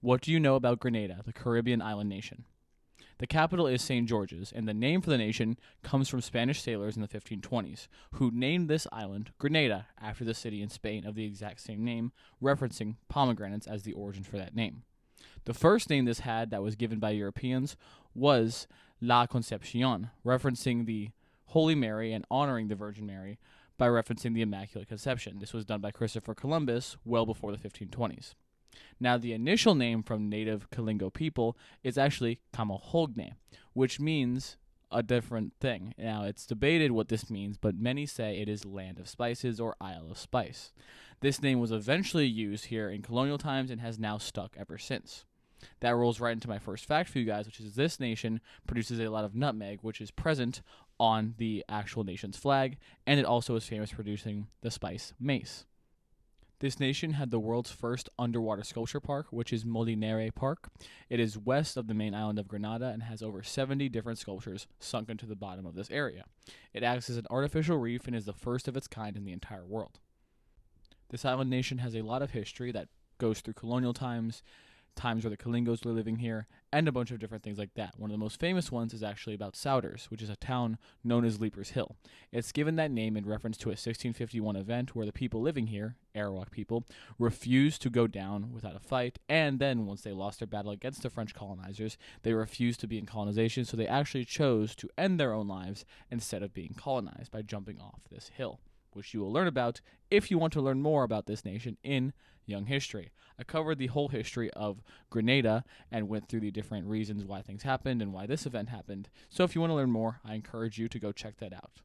What do you know about Grenada, the Caribbean island nation? The capital is St. George's, and the name for the nation comes from Spanish sailors in the 1520s, who named this island Grenada after the city in Spain of the exact same name, referencing pomegranates as the origin for that name. The first name this had that was given by Europeans was La Concepcion, referencing the Holy Mary and honoring the Virgin Mary by referencing the Immaculate Conception. This was done by Christopher Columbus well before the 1520s. Now, the initial name from native Kalingo people is actually Kamohogne, which means a different thing. Now, it's debated what this means, but many say it is Land of Spices or Isle of Spice. This name was eventually used here in colonial times and has now stuck ever since. That rolls right into my first fact for you guys, which is this nation produces a lot of nutmeg, which is present on the actual nation's flag, and it also is famous for producing the spice mace. This nation had the world's first underwater sculpture park, which is Molinere Park. It is west of the main island of Grenada and has over 70 different sculptures sunk into the bottom of this area. It acts as an artificial reef and is the first of its kind in the entire world. This island nation has a lot of history that goes through colonial times, times where the Kalingos were living here, and a bunch of different things like that. One of the most famous ones is actually about Souders, which is a town known as Leaper's Hill. It's given that name in reference to a 1651 event where the people living here, Arawak people, refused to go down without a fight, and then once they lost their battle against the French colonizers, they refused to be in colonization, so they actually chose to end their own lives instead of being colonized by jumping off this hill, which you will learn about if you want to learn more about this nation in Young History. I covered the whole history of Grenada and went through the different reasons why things happened and why this event happened. So if you want to learn more, I encourage you to go check that out.